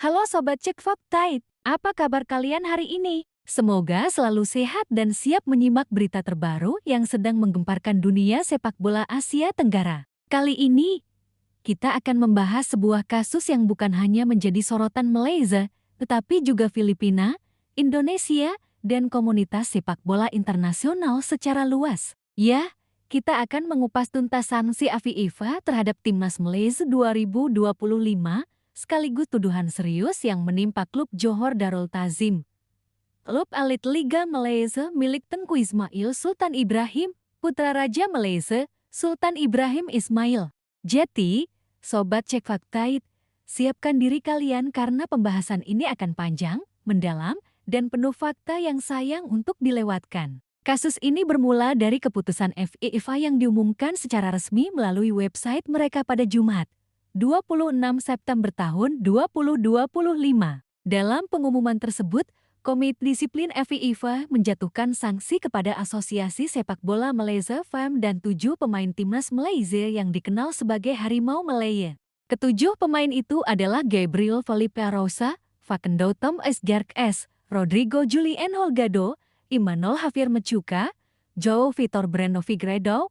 Halo Sobat Cek Faktaid, apa kabar kalian hari ini? Semoga selalu sehat dan siap menyimak berita terbaru yang sedang menggemparkan dunia sepak bola Asia Tenggara. Kali ini, kita akan membahas sebuah kasus yang bukan hanya menjadi sorotan Malaysia, tetapi juga Filipina, Indonesia, dan komunitas sepak bola internasional secara luas. Ya, kita akan mengupas tuntas sanksi FIFA terhadap Timnas Malaysia 2025, sekaligus tuduhan serius yang menimpa klub Johor Darul Ta'zim. Klub elit Liga Malaysia milik Tengku Ismail Sultan Ibrahim, putra Raja Malaysia, Sultan Ibrahim Ismail. Jadi, Sobat Cek Faktaid, siapkan diri kalian karena pembahasan ini akan panjang, mendalam, dan penuh fakta yang sayang untuk dilewatkan. Kasus ini bermula dari keputusan FIFA yang diumumkan secara resmi melalui website mereka pada Jumat, 26 September tahun 2025. Dalam pengumuman tersebut, Komite Disiplin FIFA menjatuhkan sanksi kepada Asosiasi Sepak Bola Malaysia (FAM) dan 7 pemain timnas Malaysia yang dikenal sebagai Harimau Malaya. Ketujuh pemain itu adalah Gabriel Felipe Arosa, Fakendoutom Esgark S, Rodrigo Julien Holgado, Imanol Hafir Mechuka, João Vitor Breno Figueiredo,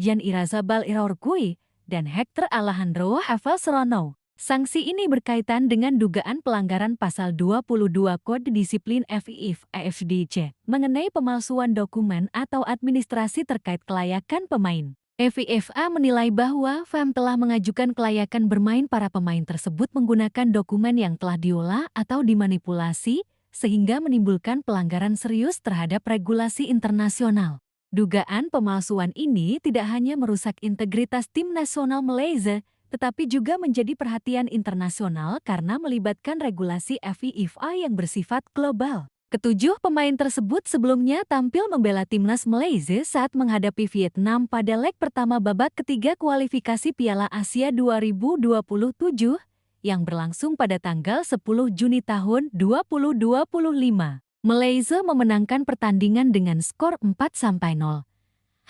Yan Irazabal Iraurkui, dan Hector Alejandro Hafal Serono. Sanksi ini berkaitan dengan dugaan pelanggaran pasal 22 Kode Disiplin FIFA AFDC mengenai pemalsuan dokumen atau administrasi terkait kelayakan pemain. FIFA menilai bahwa FAM telah mengajukan kelayakan bermain para pemain tersebut menggunakan dokumen yang telah diolah atau dimanipulasi, sehingga menimbulkan pelanggaran serius terhadap regulasi internasional. Dugaan pemalsuan ini tidak hanya merusak integritas tim nasional Malaysia, tetapi juga menjadi perhatian internasional karena melibatkan regulasi FIFA yang bersifat global. Ketujuh pemain tersebut sebelumnya tampil membela timnas Malaysia saat menghadapi Vietnam pada leg pertama babak ketiga kualifikasi Piala Asia 2027 yang berlangsung pada tanggal 10 Juni tahun 2025. Malaysia memenangkan pertandingan dengan skor 4-0.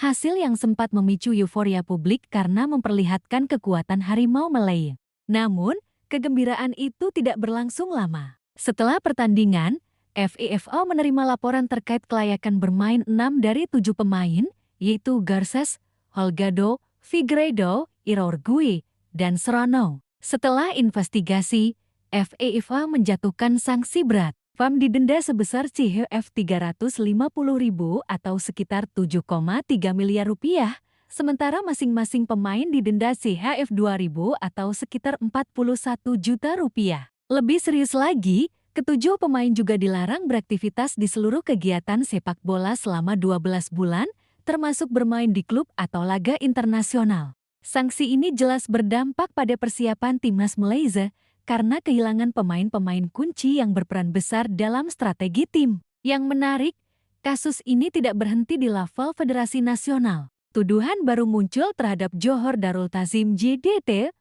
Hasil yang sempat memicu euforia publik karena memperlihatkan kekuatan Harimau Malaya. Namun, kegembiraan itu tidak berlangsung lama. Setelah pertandingan, FIFA menerima laporan terkait kelayakan bermain 6 dari 7 pemain, yaitu Garces, Holgado, Figueiredo, Iraurkui, dan Serono. Setelah investigasi, FIFA menjatuhkan sanksi berat. FAM didenda sebesar CHF 350.000 atau sekitar 7,3 miliar rupiah, sementara masing-masing pemain didenda CHF 2.000 atau sekitar 41 juta rupiah. Lebih serius lagi, ketujuh pemain juga dilarang beraktivitas di seluruh kegiatan sepak bola selama 12 bulan, termasuk bermain di klub atau laga internasional. Sanksi ini jelas berdampak pada persiapan timnas Malaysia, karena kehilangan pemain-pemain kunci yang berperan besar dalam strategi tim. Yang menarik, kasus ini tidak berhenti di level Federasi Nasional. Tuduhan baru muncul terhadap Johor Darul Ta'zim JDT,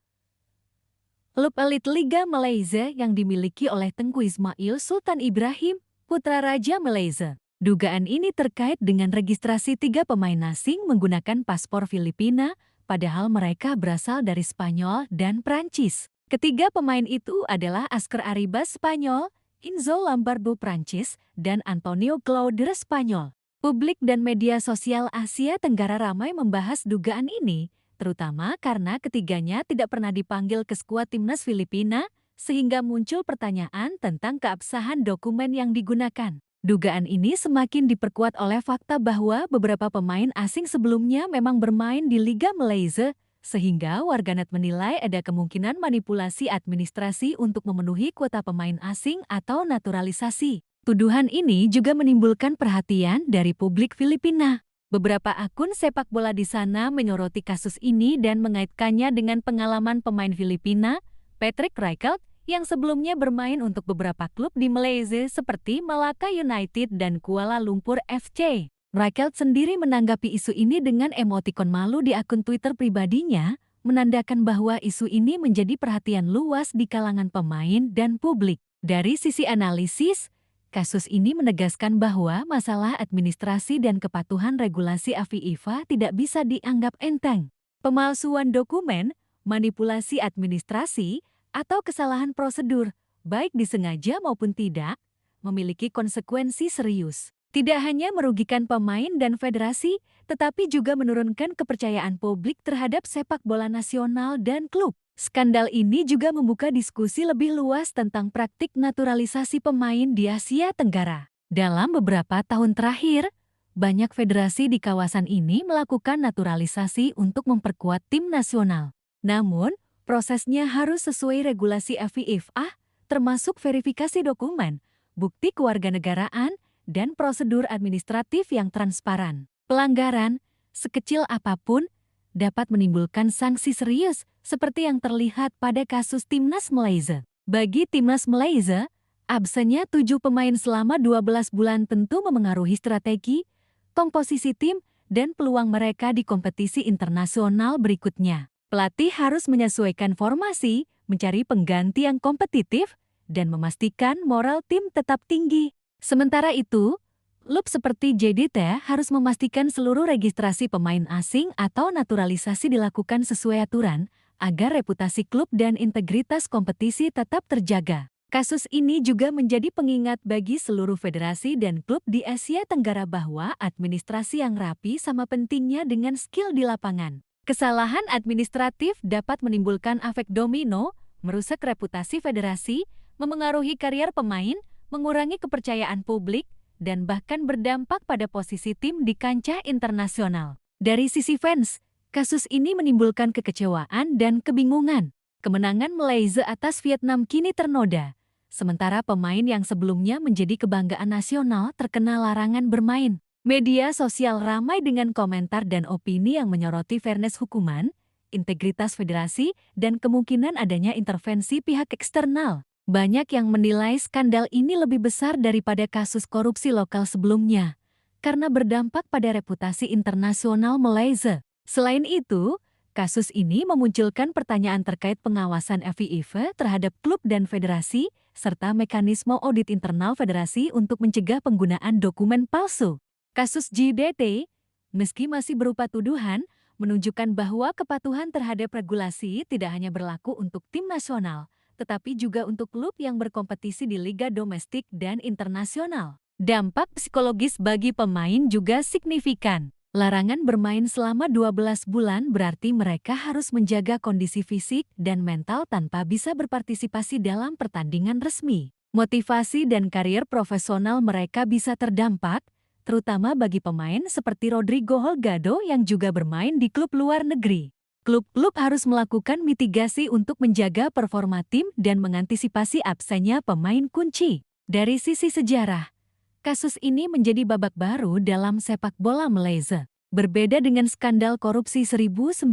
klub elit Liga Malaysia yang dimiliki oleh Tengku Ismail Sultan Ibrahim, putra Raja Malaysia. Dugaan ini terkait dengan registrasi 3 pemain asing menggunakan paspor Filipina, padahal mereka berasal dari Spanyol dan Prancis. Ketiga pemain itu adalah Asker Arribas Spanyol, Enzo Lombardo Prancis, dan Antonio Claude Spanyol. Publik dan media sosial Asia Tenggara ramai membahas dugaan ini, terutama karena ketiganya tidak pernah dipanggil ke skuad timnas Filipina, sehingga muncul pertanyaan tentang keabsahan dokumen yang digunakan. Dugaan ini semakin diperkuat oleh fakta bahwa beberapa pemain asing sebelumnya memang bermain di Liga Malaysia, sehingga warganet menilai ada kemungkinan manipulasi administrasi untuk memenuhi kuota pemain asing atau naturalisasi. Tuduhan ini juga menimbulkan perhatian dari publik Filipina. Beberapa akun sepak bola di sana menyoroti kasus ini dan mengaitkannya dengan pengalaman pemain Filipina, Patrick Rijkaard, yang sebelumnya bermain untuk beberapa klub di Malaysia seperti Malacca United dan Kuala Lumpur FC. Rijkaard sendiri menanggapi isu ini dengan emotikon malu di akun Twitter pribadinya, menandakan bahwa isu ini menjadi perhatian luas di kalangan pemain dan publik. Dari sisi analisis, kasus ini menegaskan bahwa masalah administrasi dan kepatuhan regulasi FIFA tidak bisa dianggap enteng. Pemalsuan dokumen, manipulasi administrasi, atau kesalahan prosedur, baik disengaja maupun tidak, memiliki konsekuensi serius. Tidak hanya merugikan pemain dan federasi, tetapi juga menurunkan kepercayaan publik terhadap sepak bola nasional dan klub. Skandal ini juga membuka diskusi lebih luas tentang praktik naturalisasi pemain di Asia Tenggara. Dalam beberapa tahun terakhir, banyak federasi di kawasan ini melakukan naturalisasi untuk memperkuat tim nasional. Namun, prosesnya harus sesuai regulasi FIFA, termasuk verifikasi dokumen, bukti kewarganegaraan, dan prosedur administratif yang transparan. Pelanggaran, sekecil apapun, dapat menimbulkan sanksi serius seperti yang terlihat pada kasus Timnas Malaysia. Bagi Timnas Malaysia, absennya 7 pemain selama 12 bulan tentu memengaruhi strategi, komposisi tim, dan peluang mereka di kompetisi internasional berikutnya. Pelatih harus menyesuaikan formasi, mencari pengganti yang kompetitif, dan memastikan moral tim tetap tinggi. Sementara itu, klub seperti JDT harus memastikan seluruh registrasi pemain asing atau naturalisasi dilakukan sesuai aturan agar reputasi klub dan integritas kompetisi tetap terjaga. Kasus ini juga menjadi pengingat bagi seluruh federasi dan klub di Asia Tenggara bahwa administrasi yang rapi sama pentingnya dengan skill di lapangan. Kesalahan administratif dapat menimbulkan efek domino, merusak reputasi federasi, memengaruhi karier pemain, mengurangi kepercayaan publik, dan bahkan berdampak pada posisi tim di kancah internasional. Dari sisi fans, kasus ini menimbulkan kekecewaan dan kebingungan. Kemenangan Malaysia atas Vietnam kini ternoda, sementara pemain yang sebelumnya menjadi kebanggaan nasional terkena larangan bermain. Media sosial ramai dengan komentar dan opini yang menyoroti fairness hukuman, integritas federasi, dan kemungkinan adanya intervensi pihak eksternal. Banyak yang menilai skandal ini lebih besar daripada kasus korupsi lokal sebelumnya, karena berdampak pada reputasi internasional Malaysia. Selain itu, kasus ini memunculkan pertanyaan terkait pengawasan FIFA terhadap klub dan federasi, serta mekanisme audit internal federasi untuk mencegah penggunaan dokumen palsu. Kasus JDT, meski masih berupa tuduhan, menunjukkan bahwa kepatuhan terhadap regulasi tidak hanya berlaku untuk tim nasional, tetapi juga untuk klub yang berkompetisi di liga domestik dan internasional. Dampak psikologis bagi pemain juga signifikan. Larangan bermain selama 12 bulan berarti mereka harus menjaga kondisi fisik dan mental tanpa bisa berpartisipasi dalam pertandingan resmi. Motivasi dan karier profesional mereka bisa terdampak, terutama bagi pemain seperti Rodrigo Holgado yang juga bermain di klub luar negeri. Klub-klub harus melakukan mitigasi untuk menjaga performa tim dan mengantisipasi absennya pemain kunci. Dari sisi sejarah, kasus ini menjadi babak baru dalam sepak bola Malaysia. Berbeda dengan skandal korupsi 1994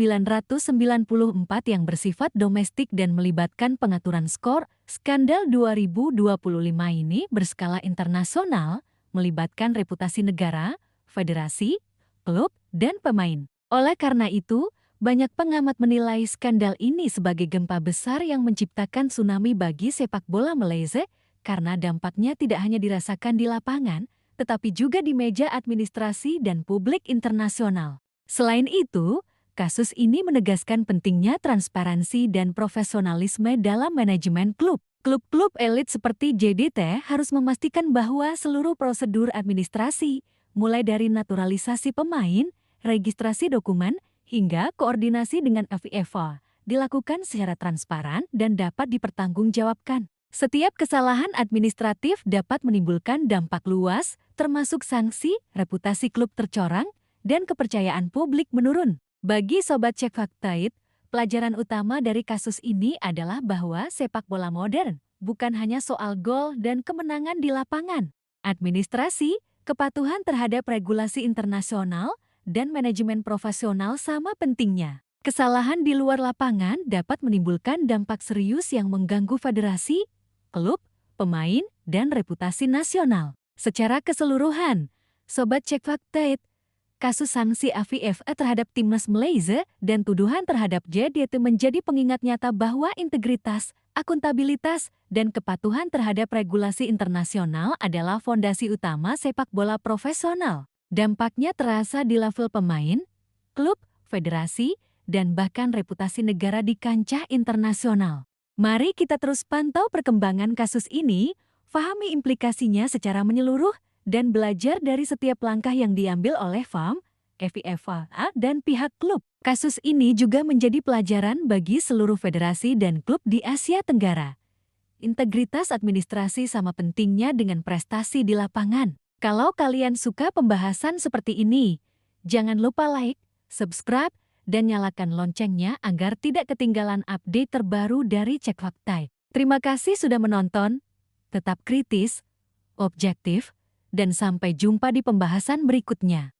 yang bersifat domestik dan melibatkan pengaturan skor, skandal 2025 ini berskala internasional, melibatkan reputasi negara, federasi, klub, dan pemain. Oleh karena itu, banyak pengamat menilai skandal ini sebagai gempa besar yang menciptakan tsunami bagi sepak bola Malaysia karena dampaknya tidak hanya dirasakan di lapangan, tetapi juga di meja administrasi dan publik internasional. Selain itu, kasus ini menegaskan pentingnya transparansi dan profesionalisme dalam manajemen klub. Klub-klub elit seperti JDT harus memastikan bahwa seluruh prosedur administrasi, mulai dari naturalisasi pemain, registrasi dokumen, hingga koordinasi dengan FIFA, dilakukan secara transparan dan dapat dipertanggungjawabkan. Setiap kesalahan administratif dapat menimbulkan dampak luas, termasuk sanksi, reputasi klub tercorang, dan kepercayaan publik menurun. Bagi Sobat Cek Fakta, pelajaran utama dari kasus ini adalah bahwa sepak bola modern bukan hanya soal gol dan kemenangan di lapangan. Administrasi, kepatuhan terhadap regulasi internasional, dan manajemen profesional sama pentingnya. Kesalahan di luar lapangan dapat menimbulkan dampak serius yang mengganggu federasi, klub, pemain, dan reputasi nasional. Secara keseluruhan, Sobat Cek Fakta, kasus sanksi FIFA terhadap Timnas Malaysia dan tuduhan terhadap JDT menjadi pengingat nyata bahwa integritas, akuntabilitas, dan kepatuhan terhadap regulasi internasional adalah fondasi utama sepak bola profesional. Dampaknya terasa di level pemain, klub, federasi, dan bahkan reputasi negara di kancah internasional. Mari kita terus pantau perkembangan kasus ini, pahami implikasinya secara menyeluruh, dan belajar dari setiap langkah yang diambil oleh FAM, FIFA, dan pihak klub. Kasus ini juga menjadi pelajaran bagi seluruh federasi dan klub di Asia Tenggara. Integritas administrasi sama pentingnya dengan prestasi di lapangan. Kalau kalian suka pembahasan seperti ini, jangan lupa like, subscribe, dan nyalakan loncengnya agar tidak ketinggalan update terbaru dari Cek Fakta. Terima kasih sudah menonton, tetap kritis, objektif, dan sampai jumpa di pembahasan berikutnya.